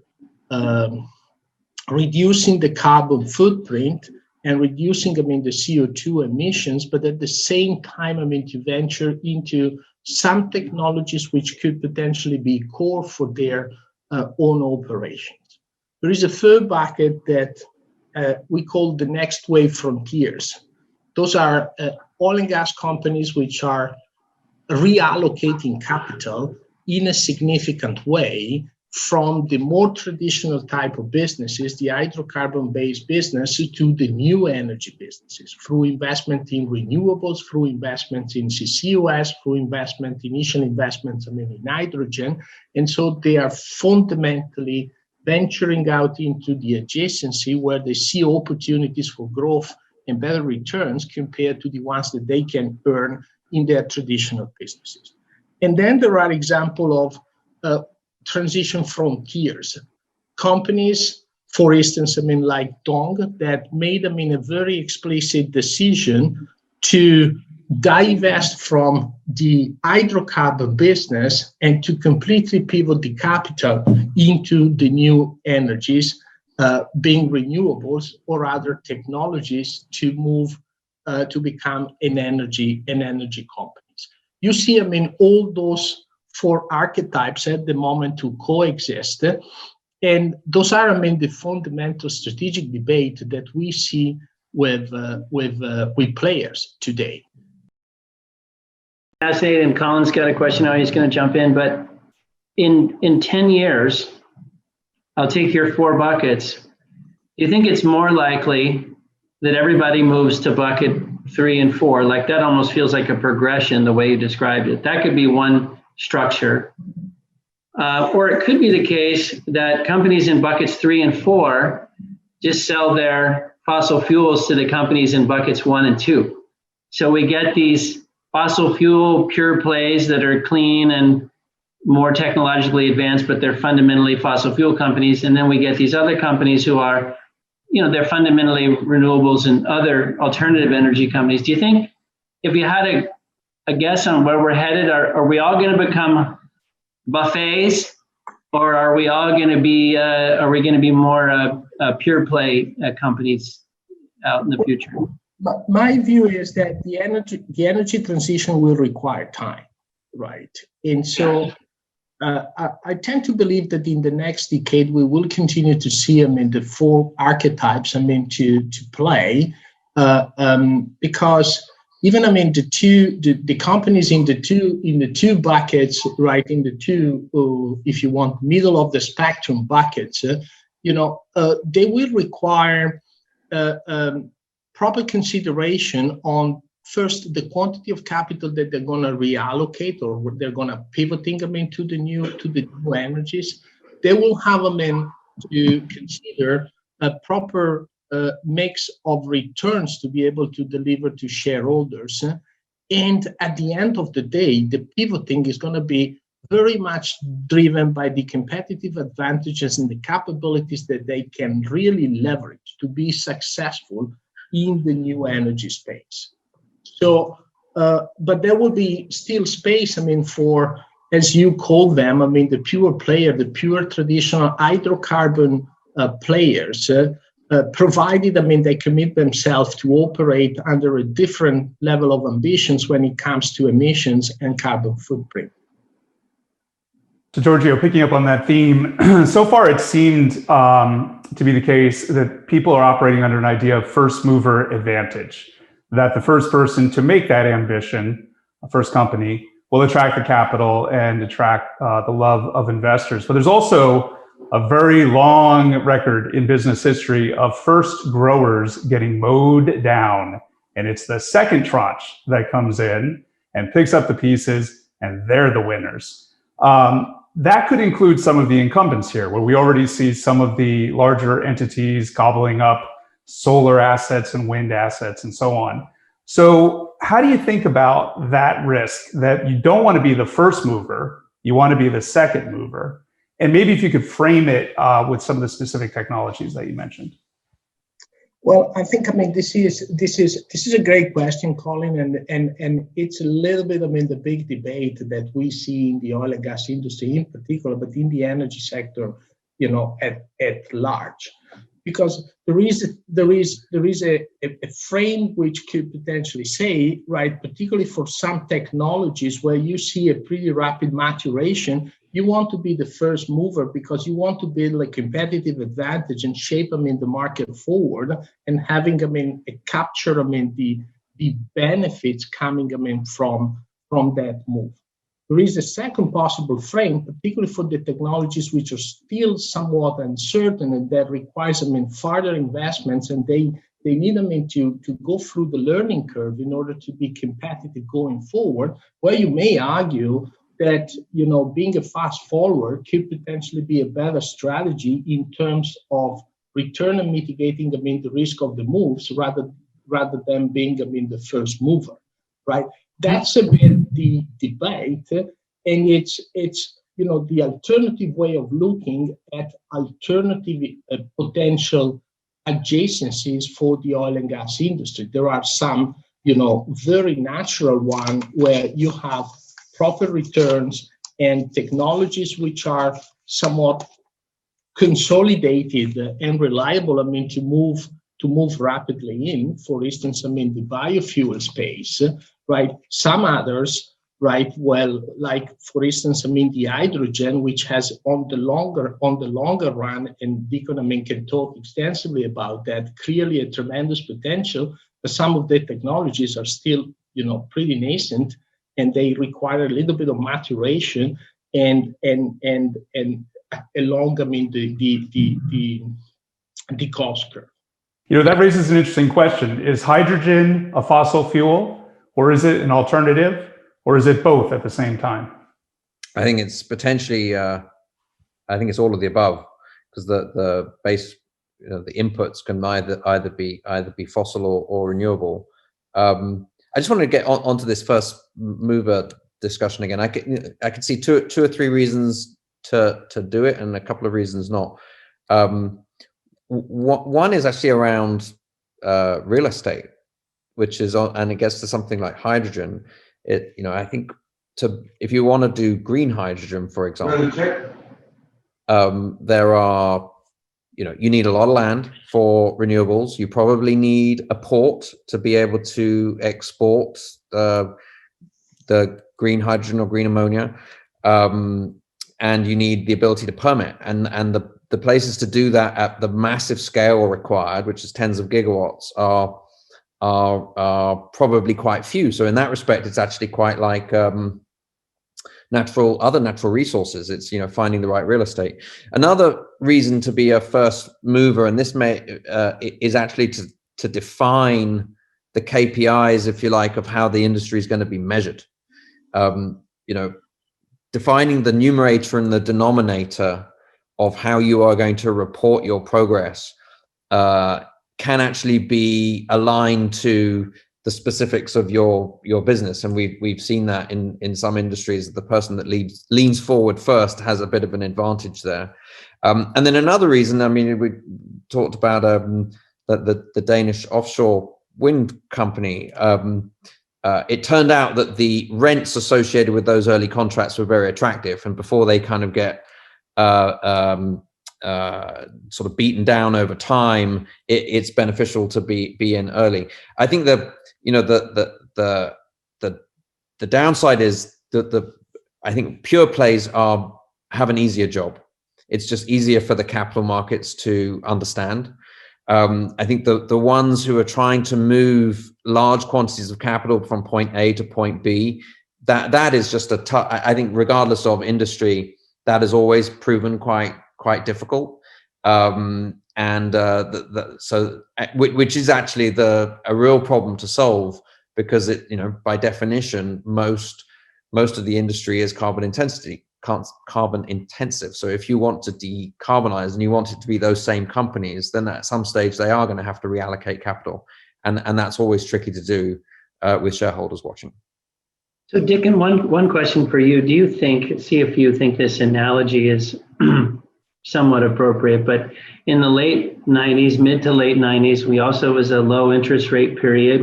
reducing the carbon footprint and reducing the CO2 emissions, but at the same time, to venture into some technologies which could potentially be core for their own operations. There is a third bucket that we call the next wave frontiers. Those are oil and gas companies which are reallocating capital in a significant way from the more traditional type of businesses, the hydrocarbon-based businesses, to the new energy businesses through investment in renewables, through investments in CCUS, through initial investments in hydrogen. And so they are fundamentally venturing out into the adjacency where they see opportunities for growth and better returns compared to the ones that they can earn in their traditional businesses. And then there are examples of transition frontiers. Companies, for instance, like Dong, that made a very explicit decision to divest from the hydrocarbon business and to completely pivot the capital into the new energies, being renewables or other technologies to move to become an energy companies. You see, all those four archetypes at the moment to coexist, and those are, the fundamental strategic debate that we see with players today. Fascinating. And Colin's got a question now. He's going to jump in, but in 10 years, I'll take your four buckets. Do you think it's more likely that everybody moves to bucket 3 and 4? Like that almost feels like a progression the way you described it. That could be one structure. Or it could be the case that companies in buckets 3 and 4 just sell their fossil fuels to the companies in buckets 1 and 2. So we get these fossil fuel pure plays that are clean and more technologically advanced, but they're fundamentally fossil fuel companies. And then we get these other companies who are, they're fundamentally renewables and other alternative energy companies. Do you think, if you had a guess on where we're headed, are we all going to become buffets, or are we all going to be more pure play companies out in the future? My view is that the energy transition will require time, right? And so I tend to believe that in the next decade we will continue to see the four archetypes to play, because even the companies in the two buckets, right, in the two if you want middle of the spectrum buckets, they will require proper consideration on first the quantity of capital that they're going to reallocate or they're going to pivoting to the new energies. They will have to consider a proper mix of returns to be able to deliver to shareholders. And at the end of the day, the pivoting is going to be very much driven by the competitive advantages and the capabilities that they can really leverage to be successful in the new energy space. So, but there will be still space, for, as you call them, the pure player, the pure traditional hydrocarbon players, provided, they commit themselves to operate under a different level of ambitions when it comes to emissions and carbon footprint. So Giorgio, picking up on that theme, so far it seemed to be the case that people are operating under an idea of first mover advantage, that the first person to make that ambition, a first company, will attract the capital and attract the love of investors. But there's also a very long record in business history of first growers getting mowed down. And it's the second tranche that comes in and picks up the pieces, and they're the winners. That could include some of the incumbents here, where we already see some of the larger entities gobbling up solar assets and wind assets and so on. So how do you think about that risk, that you don't want to be the first mover, you want to be the second mover? And maybe if you could frame it with some of the specific technologies that you mentioned. Well, I think this is a great question, Colin, and it's a little bit the big debate that we see in the oil and gas industry in particular, but in the energy sector, at large, because there is a frame which could potentially say, right, particularly for some technologies where you see a pretty rapid maturation, you want to be the first mover because you want to build a competitive advantage and shape the market forward, and having capture the benefits coming from that move. There is a second possible frame, particularly for the technologies which are still somewhat uncertain and that requires further investments, and they need to go through the learning curve in order to be competitive going forward, where you may argue that being a fast follower could potentially be a better strategy in terms of return and mitigating the risk of the moves rather than being the first mover, right? That's a bit the debate, and it's the alternative way of looking at alternative potential adjacencies for the oil and gas industry. There are some very natural one where you have proper returns and technologies which are somewhat consolidated and reliable, to move rapidly in, for instance, the biofuel space, right? Some others, right? Well, like for instance, the hydrogen, which has on the longer run, and Dickon can talk extensively about that, clearly a tremendous potential, but some of the technologies are still, pretty nascent, and they require a little bit of maturation and along the cost curve. That raises an interesting question. Is hydrogen a fossil fuel, or is it an alternative, or is it both at the same time? I think it's potentially, I think it's all of the above, because the base, the inputs can either be fossil or renewable. I just wanted to get onto this first mover discussion again. I could see two or three reasons to do it, and a couple of reasons not. One is actually around real estate, which is and it gets to something like hydrogen. I think if you want to do green hydrogen, for example, there are you need a lot of land for renewables. You probably need a port to be able to export the green hydrogen or green ammonia, and you need the ability to permit. And the places to do that at the massive scale required, which is tens of gigawatts, are probably quite few. So in that respect, it's actually quite like other natural resources. It's finding the right real estate. Another reason to be a first mover, and this is actually to define the KPIs, if you like, of how the industry is going to be measured. Defining the numerator and the denominator of how you are going to report your progress can actually be aligned to the specifics of your business, and we've seen that in some industries. The person that leans forward first has a bit of an advantage there. And then another reason, we talked about the Danish offshore wind company. It turned out that the rents associated with those early contracts were very attractive, and before they kind of get sort of beaten down over time, it's beneficial to be in early. I think the downside is that I think pure plays have an easier job. It's just easier for the capital markets to understand. I think the ones who are trying to move large quantities of capital from point A to point B, that is just I think regardless of industry, that has always proven quite difficult. Which is actually a real problem to solve, because it, by definition, most of the industry is carbon intensive. So if you want to decarbonize and you want it to be those same companies, then at some stage they are going to have to reallocate capital, and that's always tricky to do with shareholders watching. So Dickon, one question for you. See if you think this analogy is somewhat appropriate. But in the late 90s, mid to late 90s, we also was a low interest rate period.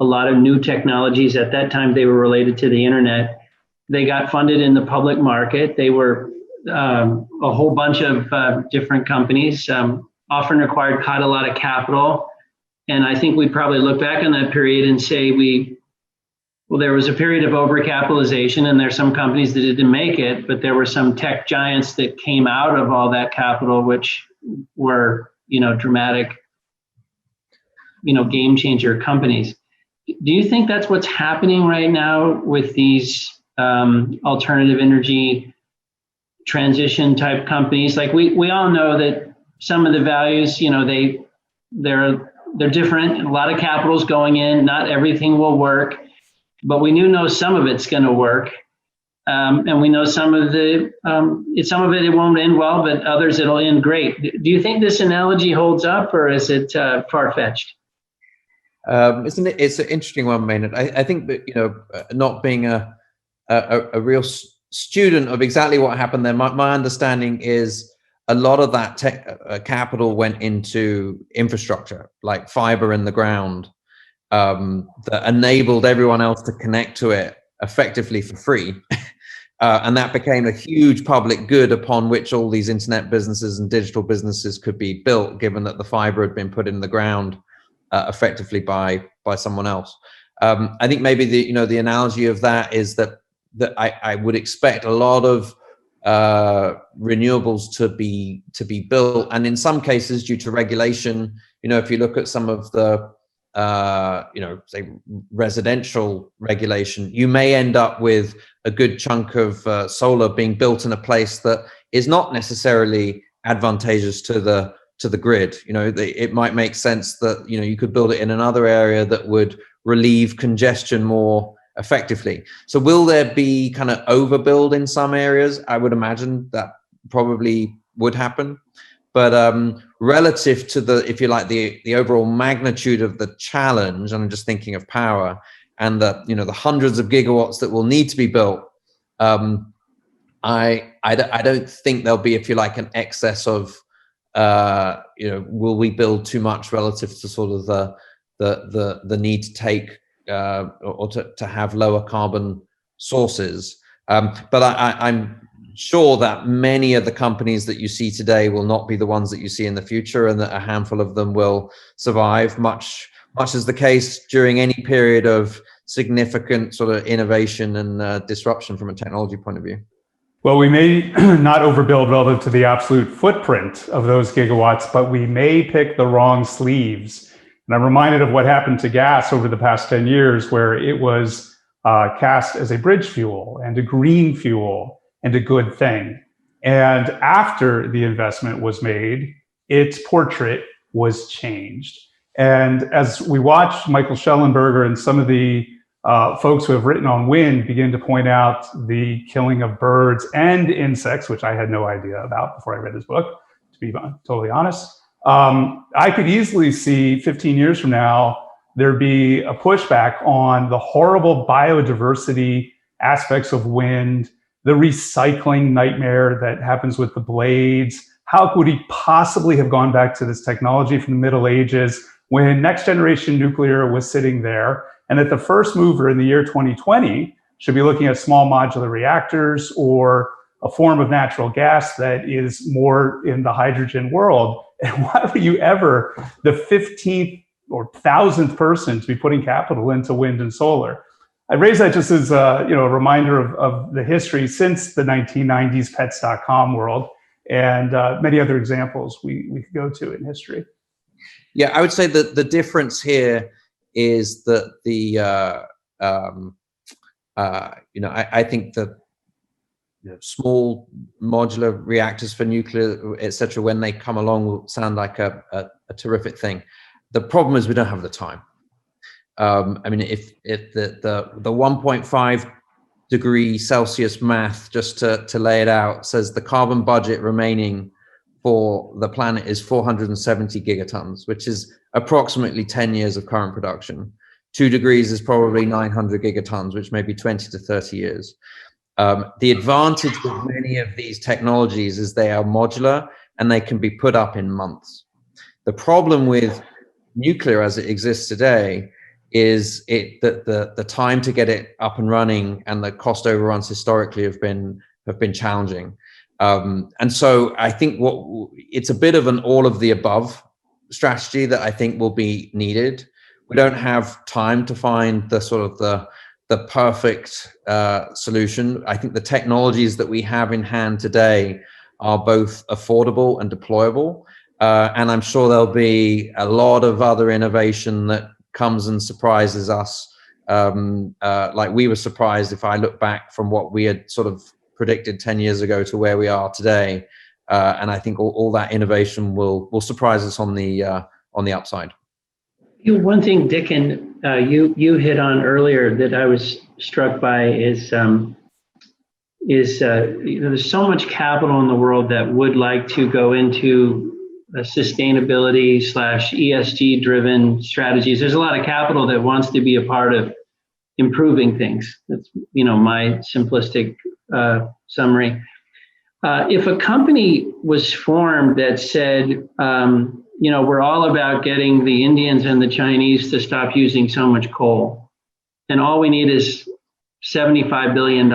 A lot of new technologies at that time, they were related to the internet. They got funded in the public market. They were a whole bunch of different companies, often caught a lot of capital. And I think we'd probably look back on that period and say there was a period of overcapitalization, and there's some companies that didn't make it, but there were some tech giants that came out of all that capital, which were, dramatic, game changer companies. Do you think that's what's happening right now with these alternative energy transition type companies? Like we all know that some of the values, they're different. A lot of capital's going in. Not everything will work, but we know some of it's going to work, and we know some of it won't end well, but others it'll end great. Do you think this analogy holds up, or is it far-fetched? It's an interesting one, Maynard. I think that not being a real student of exactly what happened there, my understanding is a lot of that capital went into infrastructure, like fiber in the ground, that enabled everyone else to connect to it effectively for free. And that became a huge public good upon which all these internet businesses and digital businesses could be built, given that the fiber had been put in the ground effectively by someone else. I think maybe the analogy of that is that I would expect a lot of renewables to be built, and in some cases due to regulation, if you look at some of the say residential regulation, you may end up with a good chunk of solar being built in a place that is not necessarily advantageous to the grid. It might make sense that you could build it in another area that would relieve congestion more effectively. So will there be kind of overbuild in some areas? I would imagine that probably would happen. But relative to the overall magnitude of the challenge, and I'm just thinking of power and the hundreds of gigawatts that will need to be built, I don't think there'll be, an excess of will we build too much relative to sort of the need to take or to have lower carbon sources. But I'm sure that many of the companies that you see today will not be the ones that you see in the future, and that a handful of them will survive, much as the case during any period of significant sort of innovation and disruption from a technology point of view. Well, we may not overbuild relative to the absolute footprint of those gigawatts, but we may pick the wrong sleeves. And I'm reminded of what happened to gas over the past 10 years, where it was cast as a bridge fuel and a green fuel and a good thing. And after the investment was made, its portrait was changed. And as we watch Michael Schellenberger and some of the folks who have written on wind begin to point out the killing of birds and insects, which I had no idea about before I read this book, to be totally honest, I could easily see 15 years from now, there be a pushback on the horrible biodiversity aspects of wind, the recycling nightmare that happens with the blades. How could he possibly have gone back to this technology from the Middle Ages when next generation nuclear was sitting there, and that the first mover in the year 2020 should be looking at small modular reactors or a form of natural gas that is more in the hydrogen world? And why were you ever the 15th or 1,000th person to be putting capital into wind and solar? I raise that just as a reminder of the history since the 1990s pets.com world, and many other examples we could go to in history. Yeah, I would say that the difference here is that I think that small modular reactors for nuclear, etc., when they come along, will sound like a terrific thing. The problem is we don't have the time. If the 1.5 degree Celsius math, just to lay it out, says the carbon budget remaining for the planet is 470 gigatons, which is approximately 10 years of current production. 2 degrees is probably 900 gigatons, which may be 20 to 30 years. The advantage with many of these technologies is they are modular and they can be put up in months. The problem with nuclear as it exists today is that the time to get it up and running and the cost overruns historically have been challenging. And so I think it's a bit of an all of the above strategy that I think will be needed. We don't have time to find the sort of the perfect solution. I think the technologies that we have in hand today are both affordable and deployable. And I'm sure there'll be a lot of other innovation that comes and surprises us. Like we were surprised, if I look back from what we had sort of predicted 10 years ago to where we are today. And I think all that innovation will surprise us on the upside. One thing, Dickon, you hit on earlier that I was struck by is there's so much capital in the world that would like to go into sustainability / ESG driven strategies. There's a lot of capital that wants to be a part of improving things. That's my simplistic summary. If a company was formed that said, we're all about getting the Indians and the Chinese to stop using so much coal, and all we need is $75 billion.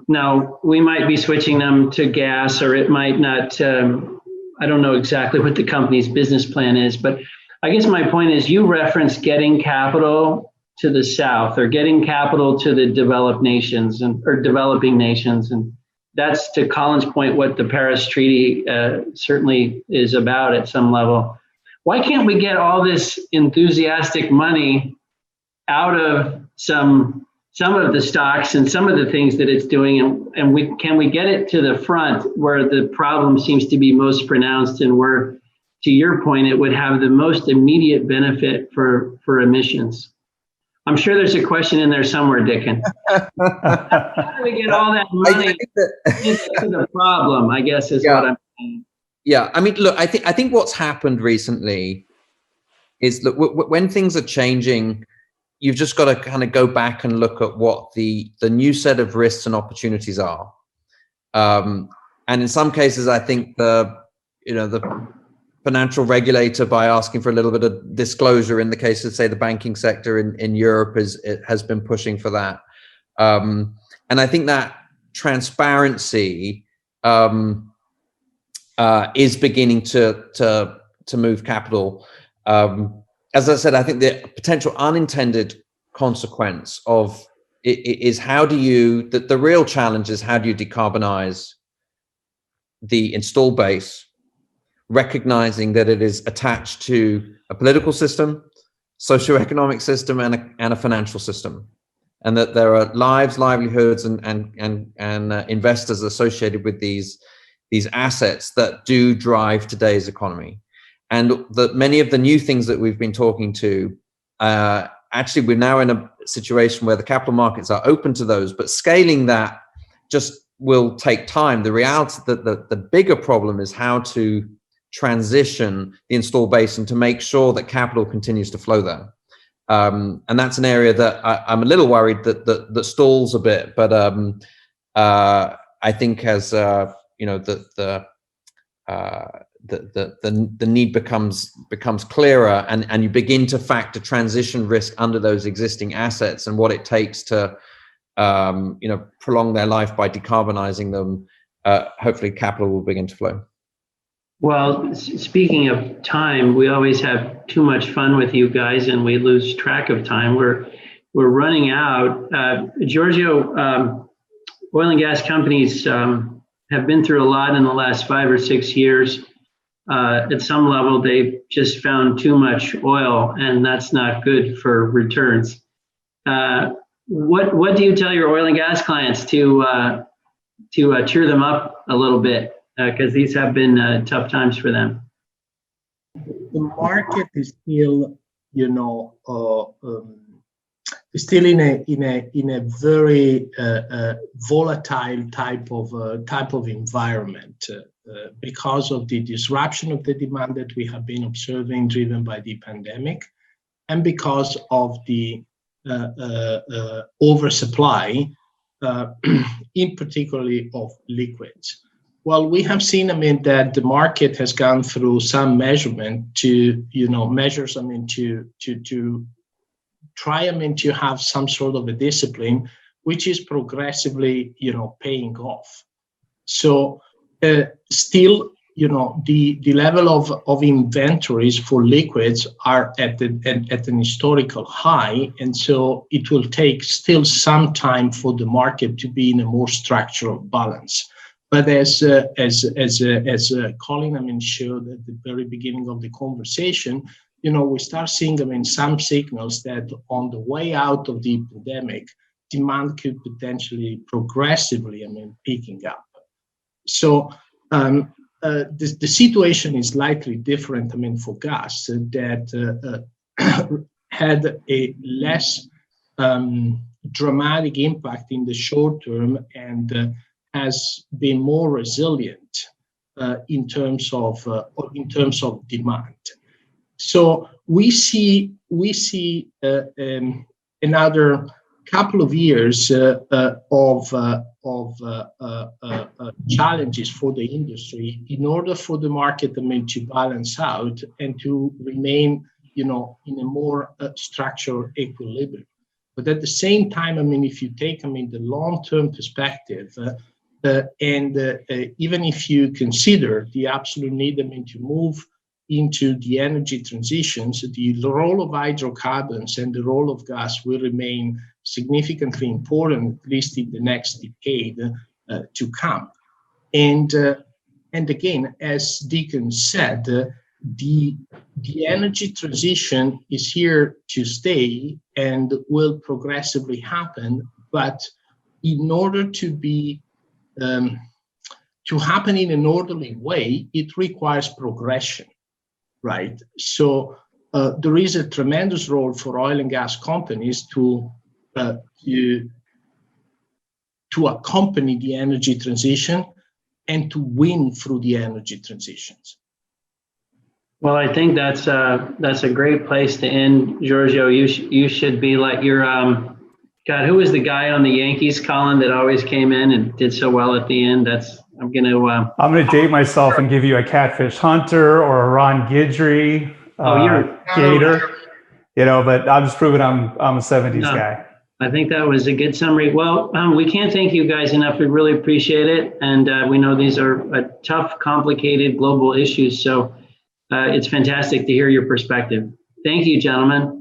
Now, we might be switching them to gas, or it might not. I don't know exactly what the company's business plan is, but I guess my point is you referenced getting capital to the South or getting capital to the developed nations or developing nations. And that's, to Colin's point, what the Paris Treaty certainly is about at some level. Why can't we get all this enthusiastic money out of some of the stocks and some of the things that it's doing, and can we get it to the front where the problem seems to be most pronounced and where, to your point, it would have the most immediate benefit for emissions? I'm sure there's a question in there somewhere, Dickon. How do we get all that money into the problem, I guess is what I'm saying. Yeah, I mean, look, I think what's happened recently is, look, when things are changing, you've just got to kind of go back and look at what the new set of risks and opportunities are. And in some cases, I think the financial regulator, by asking for a little bit of disclosure in the case of, say, the banking sector in Europe, has been pushing for that. And I think that transparency is beginning to move capital. As I said, I think the potential unintended consequence of it is the real challenge is how do you decarbonize the install base, recognizing that it is attached to a political system, socioeconomic system, and a financial system, and that there are livelihoods, and investors associated with these assets that do drive today's economy. And that many of the new things that we've been talking to, actually, we're now in a situation where the capital markets are open to those, but scaling that just will take time. The reality that the bigger problem is how to transition the install base and to make sure that capital continues to flow there. And that's an area that I'm a little worried that stalls a bit, but I think as the need becomes clearer, and you begin to factor transition risk under those existing assets and what it takes to prolong their life by decarbonizing them, hopefully capital will begin to flow. Well, speaking of time, we always have too much fun with you guys and we lose track of time. We're running out. Giorgio, oil and gas companies have been through a lot in the last 5 or 6 years. At some level, they've just found too much oil, and that's not good for returns. What do you tell your oil and gas clients to cheer them up a little bit? Because these have been tough times for them. The market is still, still in a very volatile type of environment because of the disruption of the demand that we have been observing, driven by the pandemic, and because of the oversupply, in particularly of liquids. Well, we have seen, that the market has gone through some measurement measures, to try, to have some sort of a discipline, which is progressively, paying off. So still, the level of inventories for liquids are at an historical high, and so it will take still some time for the market to be in a more structural balance. But as Colin, showed at the very beginning of the conversation, we start seeing, some signals that on the way out of the pandemic, demand could potentially progressively, picking up. So the situation is slightly different, for gas that had a less dramatic impact in the short term and has been more resilient in terms of demand. So we see another couple of years of challenges for the industry in order for the market to balance out and to remain, in a more structural equilibrium. But at the same time, if you take, the long-term perspective, and even if you consider the absolute need, to move into the energy transitions, the role of hydrocarbons and the role of gas will remain significantly important, at least in the next decade to come. And again, as Dickon said, the energy transition is here to stay and will progressively happen. But in order to be to happen in an orderly way, it requires progression, right? So there is a tremendous role for oil and gas companies to accompany the energy transition and to win through the energy transitions. Well, I think that's a great place to end, Giorgio. You should be like your God. Who was the guy on the Yankees, Colin, that always came in and did so well at the end? I'm gonna date myself and give you a Catfish Hunter or a Ron Guidry. Gator. But I'm just proving I'm a 70s guy. I think that was a good summary. Well, we can't thank you guys enough. We really appreciate it. And we know these are tough, complicated global issues. So it's fantastic to hear your perspective. Thank you, gentlemen.